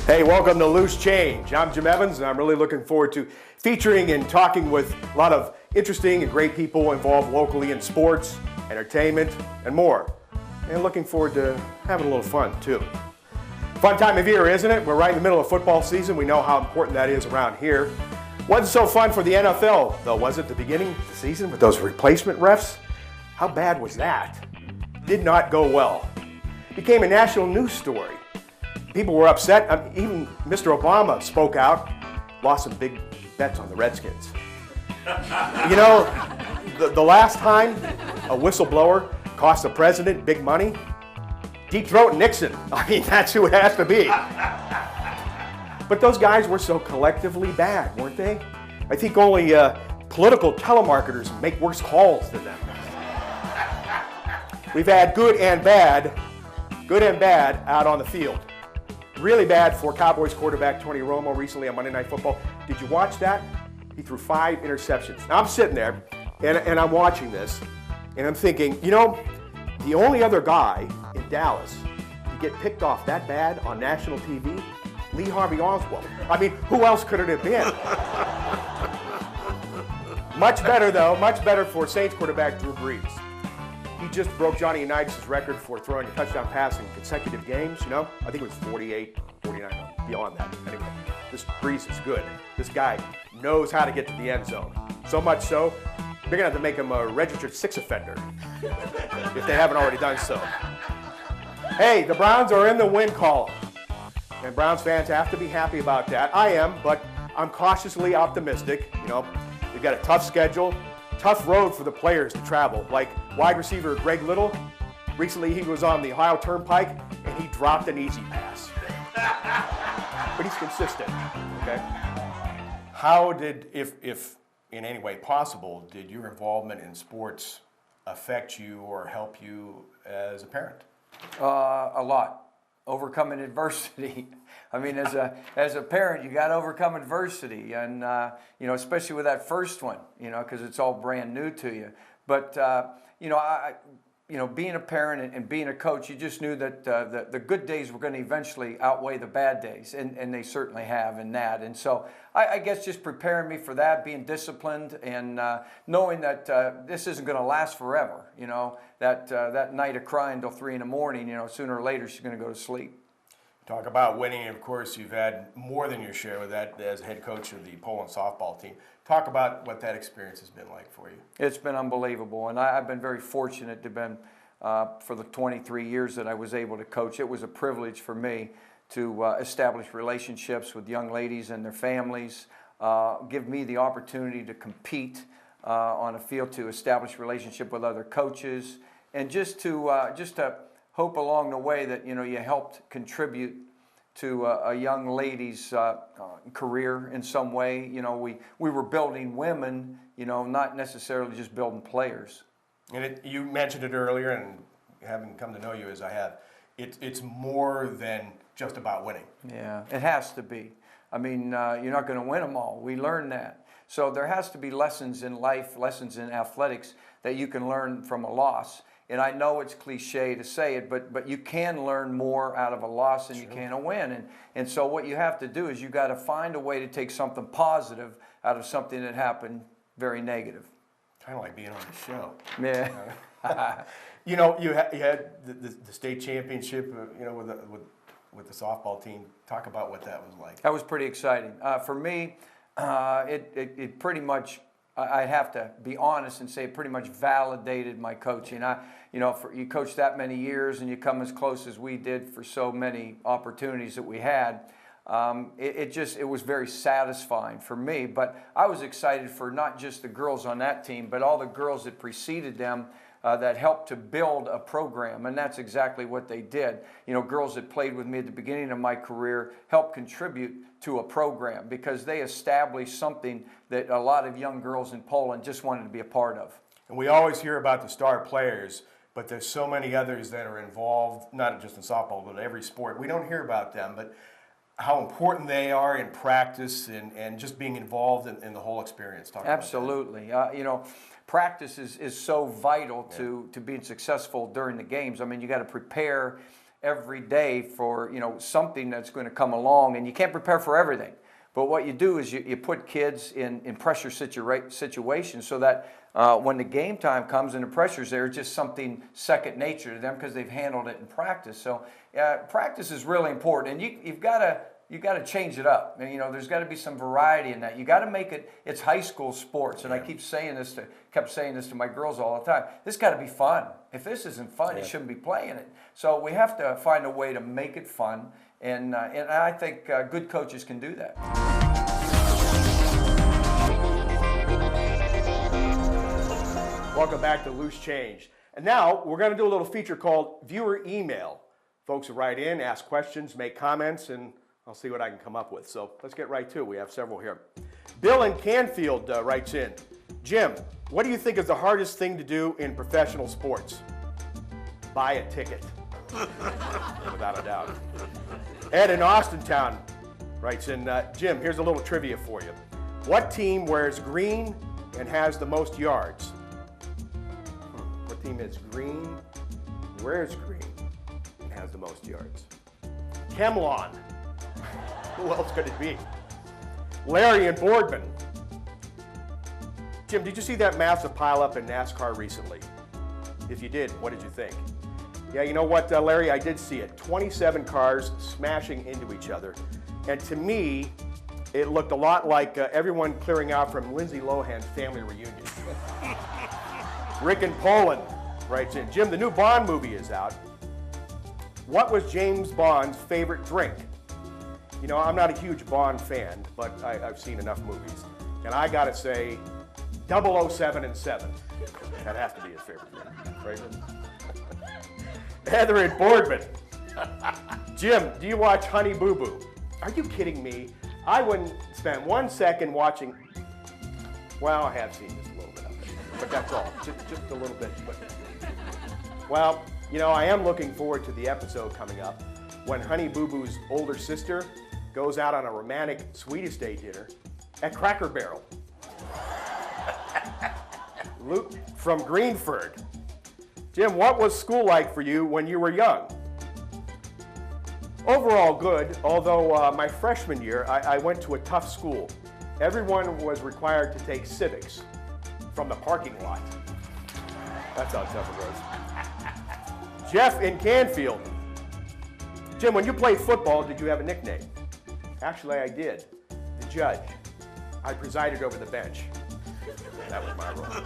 Hey, welcome to Loose Change. I'm Jim Evans, and I'm really looking forward to featuring and talking with a lot of interesting and great people involved locally in sports, entertainment, and more. And looking forward to having a little fun, too. Fun time of year, isn't it? We're right in the middle of football season. We know how important that is around here. Wasn't so fun for the NFL, though, was it, the beginning of the season with those replacement refs? How bad was that? Did not go well. Became a national news story. People were upset. Even Mr. Obama spoke out, lost some big bets on the Redskins. You know, the last time a whistleblower cost the president big money, deep throat Nixon. I mean, that's who it has to be. But those guys were so collectively bad, weren't they? I think only political telemarketers make worse calls than them. We've had good and bad out on the field. Really bad for Cowboys quarterback Tony Romo recently on Monday Night Football. Did you watch that? He threw 5 interceptions. Now I'm sitting there and I'm watching this and I'm thinking, you know, the only other guy in Dallas to get picked off that bad on national TV, Lee Harvey Oswald. I mean, who else could it have been? Much better though, much better for Saints quarterback Drew Brees. He just broke Johnny Unitas' record for throwing a touchdown pass in consecutive games, you know? I think it was 48, 49, beyond that. Anyway, this Brees is good. This guy knows how to get to the end zone. So much so, they're gonna have to make him a registered 6 offender if they haven't already done so. Hey, the Browns are in the win column. And Browns fans have to be happy about that. I am, but I'm cautiously optimistic. You know, they've got a tough schedule, tough road for the players to travel. Like wide receiver Greg Little, recently he was on the Ohio Turnpike and he dropped an easy pass. But he's consistent, okay? How did, if in any way possible, did your involvement in sports affect you or help you as a parent? A lot. Overcoming adversity. I mean, as a parent, you got to overcome adversity, and you know, especially with that first one, you know, because it's all brand new to you. But you know, being a parent and being a coach, you just knew that the good days were going to eventually outweigh the bad days, and they certainly have in that. And so, I guess just preparing me for that, being disciplined, and knowing that this isn't going to last forever. You know, that night of crying till 3 in the morning. You know, sooner or later she's going to go to sleep. Talk about winning. Of course, you've had more than your share with that as head coach of the Poland softball team. Talk about what that experience has been like for you. It's been unbelievable, and I've been very fortunate to have been, for the 23 years that I was able to coach. It was a privilege for me to establish relationships with young ladies and their families, give me the opportunity to compete on a field, to establish relationship with other coaches, and just to hope along the way that, you know, you helped contribute to a young lady's career in some way. You know, we were building women, you know, not necessarily just building players. And you mentioned it earlier, and having come to know you as I have, it's more than just about winning. Yeah, it has to be. I mean, you're not going to win them all. We learned that. So there has to be lessons in life, lessons in athletics that you can learn from a loss. And I know it's cliche to say it, but you can learn more out of a loss than you can a win. And so what you have to do is you got to find a way to take something positive out of something that happened very negative. Kind of like being on the show. Yeah. You know, you had the state championship, you know, with the softball team. Talk about what that was like. That was pretty exciting. For me, it pretty much, I have to be honest and say, it pretty much validated my coaching. You know, you coach that many years and you come as close as we did for so many opportunities that we had. It was very satisfying for me. But I was excited for not just the girls on that team, but all the girls that preceded them that helped to build a program, and that's exactly what they did. You know, girls that played with me at the beginning of my career helped contribute to a program because they established something that a lot of young girls in Poland just wanted to be a part of. And we always hear about the star players, but there's so many others that are involved, not just in softball, but every sport. We don't hear about them, but how important they are in practice and just being involved in the whole experience. Talk Absolutely. You know, practice is so vital to being successful during the games. I mean, you got to prepare every day for, you know, something that's going to come along, and you can't prepare for everything. But what you do is you put kids in pressure situations so that when the game time comes and the pressure's there, it's just something second nature to them because they've handled it in practice. So practice is really important, and you've got to change it up. And, you know, there's got to be some variety in that. You got to make it. It's high school sports, and I kept saying this to my girls all the time. This got to be fun. If this isn't fun, you shouldn't be playing it. So we have to find a way to make it fun, and I think good coaches can do that. Welcome back to Loose Change. And now we're going to do a little feature called Viewer Email. Folks will write in, ask questions, make comments, and I'll see what I can come up with. So let's get right to it. We have several here. Bill in Canfield writes in, Jim, what do you think is the hardest thing to do in professional sports? Buy a ticket. Without a doubt. Ed in Austintown writes in, Jim, here's a little trivia for you. What team wears green and has the most yards? What team is green, wears green, and has the most yards? Kemlon. Who else could it be? Larry in Boardman. Jim, did you see that massive pileup in NASCAR recently? If you did, what did you think? Yeah, you know what, Larry, I did see it. 27 cars smashing into each other. And to me, it looked a lot like everyone clearing out from Lindsay Lohan's family reunion. Rick in Poland writes in, Jim, the new Bond movie is out. What was James Bond's favorite drink? You know, I'm not a huge Bond fan, but I've seen enough movies. And I gotta say, 007 and 7. That has to be his favorite drink, right? Heather in Boardman. Jim, do you watch Honey Boo Boo? Are you kidding me? I wouldn't spend 1 second watching. Well, I have seen just a little bit of it, but that's all, just a little bit. But, well, you know, I am looking forward to the episode coming up when Honey Boo Boo's older sister goes out on a romantic Swedish Day dinner at Cracker Barrel. Luke from Greenford. Jim, what was school like for you when you were young? Overall good, although my freshman year, I went to a tough school. Everyone was required to take civics from the parking lot. That's how tough it was. Jeff in Canfield. Jim, when you played football, did you have a nickname? Actually, I did. The Judge. I presided over the bench. That was my role.